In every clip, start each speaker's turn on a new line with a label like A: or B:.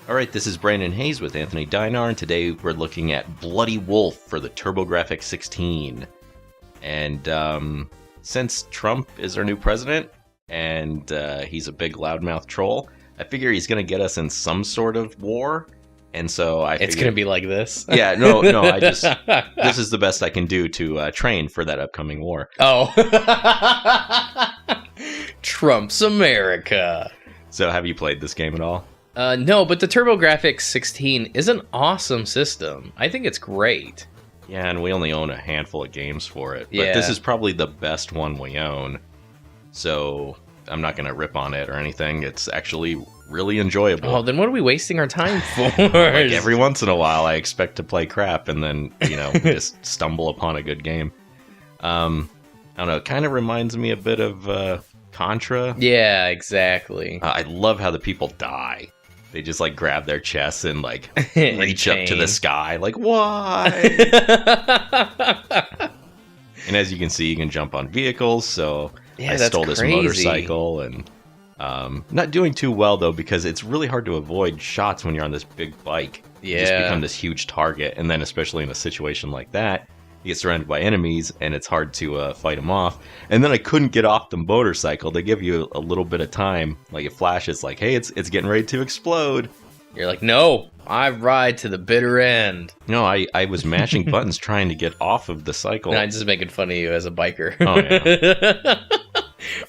A: All right, this is Brandon Hayes with Anthony Dinar, and today we're looking at Bloody Wolf for the TurboGrafx-16. And since Trump is our new president, and he's a big loudmouth troll, I figure he's going to get us in some sort of war. And so
B: it's going to be like this.
A: Yeah, no, this is the best I can do to train for that upcoming war.
B: Oh. Trump's America.
A: So have you played this game at all?
B: No, but the TurboGrafx-16 is an awesome system. I think it's great.
A: Yeah, and we only own a handful of games for it. But
B: Yeah.
A: this is probably the best one we own. So I'm not going to rip on it or anything. It's actually really enjoyable.
B: Oh, then what are we wasting our time for?
A: Like every once in a while, I expect to play crap and then, just stumble upon a good game. I don't know. It kind of reminds me a bit of Contra.
B: Yeah, exactly.
A: I love how the people die. They just like grab their chests and like reach up to the sky. Like, why? And as you can see, you can jump on vehicles. So
B: Yeah,
A: I
B: that's
A: stole this
B: crazy.
A: motorcycle and not doing too well, though, because it's really hard to avoid shots when you're on this big bike. You just
B: Yeah.
A: become this huge target. And then especially in a situation like that, you get surrounded by enemies and it's hard to fight them off. And then I couldn't get off the motorcycle. They give you a little bit of time. Like it flashes like, hey, it's getting ready to explode.
B: You're like, no, I ride to the bitter end.
A: No, I was mashing buttons trying to get off of the cycle.
B: No, I'm just making fun of you as a biker.
A: Oh, yeah.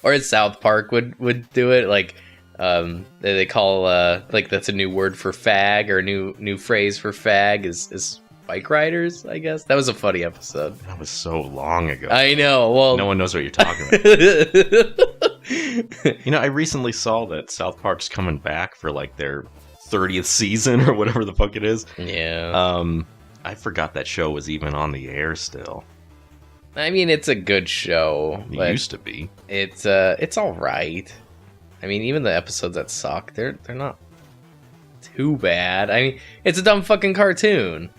B: Or as South Park would do it, like they call like that's a new word for fag, or a new phrase for fag is bike riders, I guess. That was a funny episode.
A: That was so long ago.
B: I know. Well,
A: No one knows what you're talking about. I recently saw that South Park's coming back for like their 30th season or whatever the fuck it is.
B: Yeah.
A: I forgot that show was even on the air still.
B: I mean, it's a good show.
A: It used to be.
B: It's all right. I mean, even the episodes that suck, they're not too bad. I mean, it's a dumb fucking cartoon.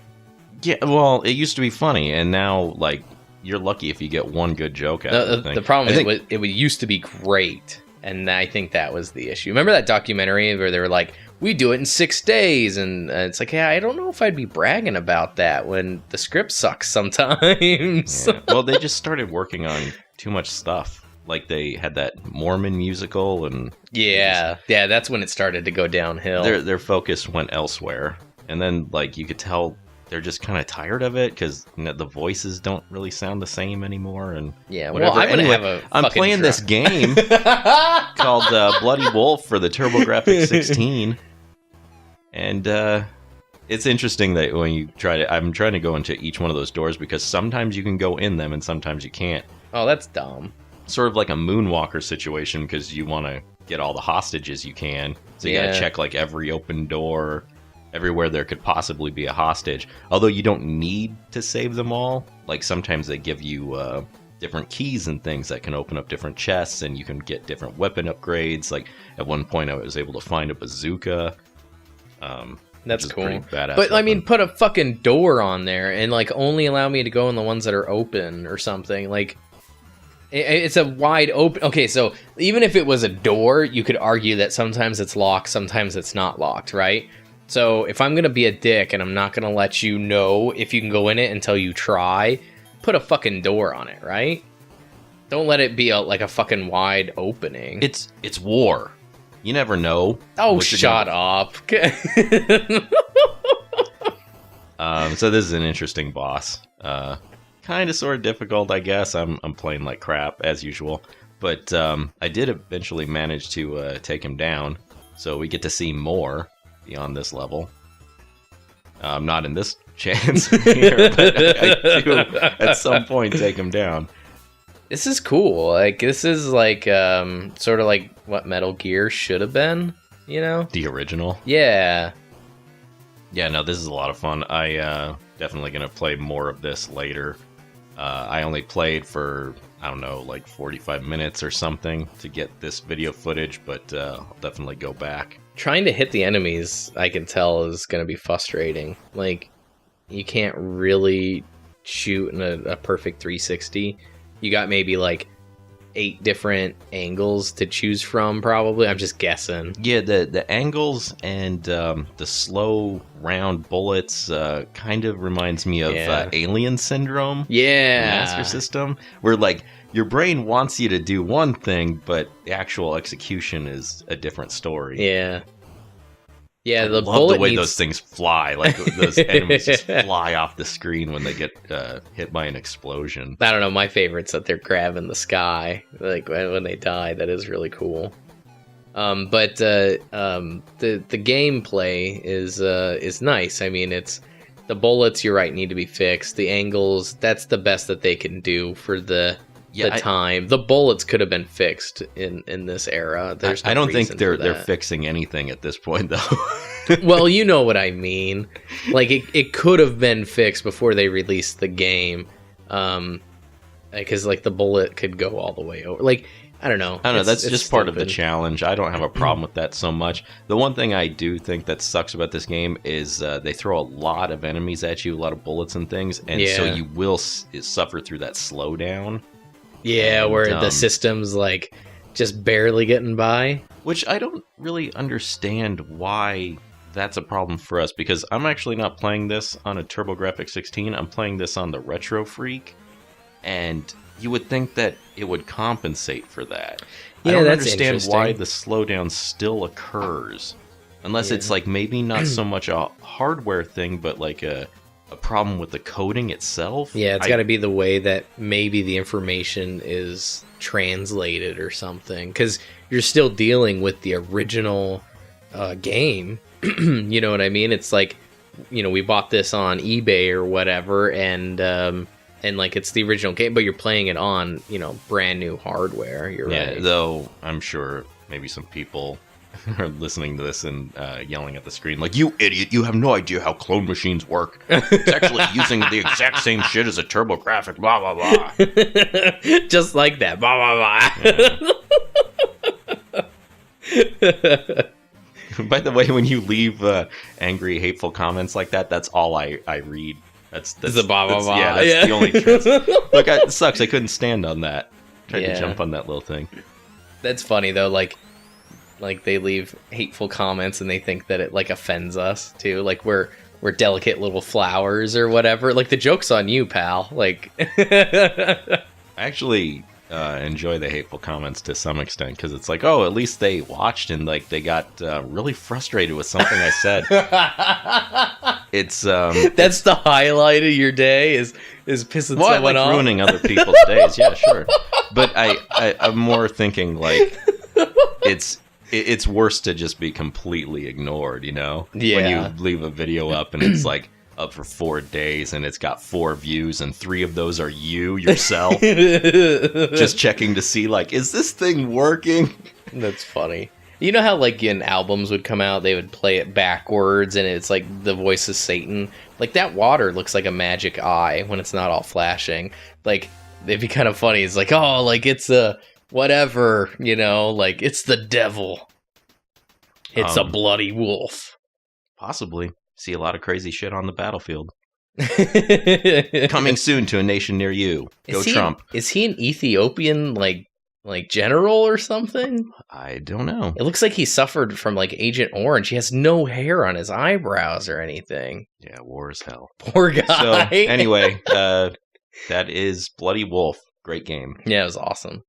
A: Yeah, well, it used to be funny, and now, like, you're lucky if you get one good joke out of the thing.
B: The problem is it used to be great, and I think that was the issue. Remember that documentary where they were like, we do it in 6 days, and it's like, yeah, I don't know if I'd be bragging about that when the script sucks sometimes.
A: Yeah. Well, they just started working on too much stuff. Like, they had that Mormon musical, and...
B: Yeah, that's when it started to go downhill.
A: Their focus went elsewhere, and then, like, you could tell... They're just kind of tired of it because the voices don't really sound the same anymore, and
B: yeah.
A: whatever.
B: Well, I'm gonna have a.
A: I'm playing this game called Bloody Wolf for the TurboGrafx-16, and it's interesting that when you I'm trying to go into each one of those doors because sometimes you can go in them and sometimes you can't.
B: Oh, that's dumb.
A: Sort of like a Moonwalker situation because you want to get all the hostages you can, so you gotta check like every open door. Everywhere there could possibly be a hostage. Although you don't need to save them all. Like sometimes they give you different keys and things that can open up different chests, and you can get different weapon upgrades. Like at one point I was able to find a bazooka.
B: That's cool.
A: Badass
B: but
A: weapon.
B: I mean, put a fucking door on there and like only allow me to go in the ones that are open or something. Like it's a wide open. Okay, so even if it was a door, you could argue that sometimes it's locked, sometimes it's not locked, right? So if I'm going to be a dick and I'm not going to let you know if you can go in it until you try, put a fucking door on it, right? Don't let it be like a fucking wide opening.
A: It's war. You never know.
B: Oh, shut up.
A: So this is an interesting boss. Kind of sort of difficult, I guess. I'm playing like crap as usual. But I did eventually manage to take him down. So we get to see more beyond this level. Not in this chance here, but I do at some point take him down.
B: This is cool. Like this is like sort of like what Metal Gear should have been, you know?
A: The original.
B: Yeah.
A: Yeah, no, this is a lot of fun. I definitely gonna play more of this later. I only played for, I don't know, like 45 minutes or something to get this video footage, but I'll definitely go back.
B: Trying to hit the enemies, I can tell, is going to be frustrating. Like, you can't really shoot in a perfect 360. You got maybe like 8 different angles to choose from, probably. I'm just guessing.
A: Yeah, the angles and the slow round bullets kind of reminds me of Alien Syndrome.
B: Yeah.
A: Master System, where like your brain wants you to do one thing, but the actual execution is a different story.
B: Yeah. Yeah,
A: I love the way those things fly. Like those enemies just fly off the screen when they get hit by an explosion.
B: I don't know. My favorite's that they're grabbing the sky, like when they die. That is really cool. But the gameplay is nice. I mean, it's the bullets. You're right, need to be fixed. The angles. That's the best that they can do for the time. The bullets could have been fixed in this era. There's no
A: I don't think
B: reason
A: they're fixing anything at this point, though.
B: Well, you know what I mean. Like it could have been fixed before they released the game, because like the bullet could go all the way over. Like I don't know.
A: That's just stupid. Part of the challenge. I don't have a problem with that so much. The one thing I do think that sucks about this game is they throw a lot of enemies at you, a lot of bullets and things, and so you will suffer through that slowdown.
B: Yeah, and, where the system's like just barely getting by.
A: Which I don't really understand why that's a problem for us, because I'm actually not playing this on a TurboGrafx-16. I'm playing this on the Retro Freak, and you would think that it would compensate for that.
B: Yeah,
A: I don't
B: that's
A: understand why the slowdown still occurs. Unless it's like maybe not so much a hardware thing, but like a problem with the coding itself.
B: Yeah, it's got to be the way that maybe the information is translated or something, because you're still dealing with the original game. You know what I mean? It's like, you know, we bought this on eBay or whatever, and like it's the original game, but you're playing it on, you know, brand new hardware. You're right.
A: Though I'm sure maybe some people are listening to this and yelling at the screen like, "You idiot! You have no idea how clone machines work. It's actually using the exact same shit as a TurboGrafx." Blah blah blah.
B: Just like that. Blah blah blah.
A: By the way, when you leave angry, hateful comments like that, that's all I read. That's
B: the blah blah blah.
A: Yeah, that's the only trans. Look, it sucks. I couldn't stand on that. Tried to jump on that little thing.
B: That's funny though. Like they leave hateful comments and they think that it like offends us too. Like we're delicate little flowers or whatever. Like the joke's on you, pal. Like
A: I actually enjoy the hateful comments to some extent, because it's like, oh, at least they watched and like they got really frustrated with something I said. It's
B: that's the highlight of your day is pissing someone off.
A: Ruining other people's days. Yeah, sure. But I'm more thinking like it's worse to just be completely ignored, you know?
B: Yeah.
A: When you leave a video up and it's like up for 4 days and it's got 4 views and 3 of those are you yourself just checking to see like, is this thing working?
B: That's funny. You know how like in albums would come out, they would play it backwards and it's like the voice of Satan. Like that water looks like a magic eye when it's not all flashing. Like it'd be kind of funny. It's like, oh, like it's a whatever, you know, like it's the devil. It's a bloody wolf.
A: Possibly. See a lot of crazy shit on the battlefield. Coming soon to a nation near you. Go Trump.
B: Is he an Ethiopian like general or something?
A: I don't know.
B: It looks like he suffered from like Agent Orange. He has no hair on his eyebrows or anything.
A: Yeah, war is hell.
B: Poor guy.
A: So anyway, that is Bloody Wolf. Great game.
B: Yeah, it was awesome.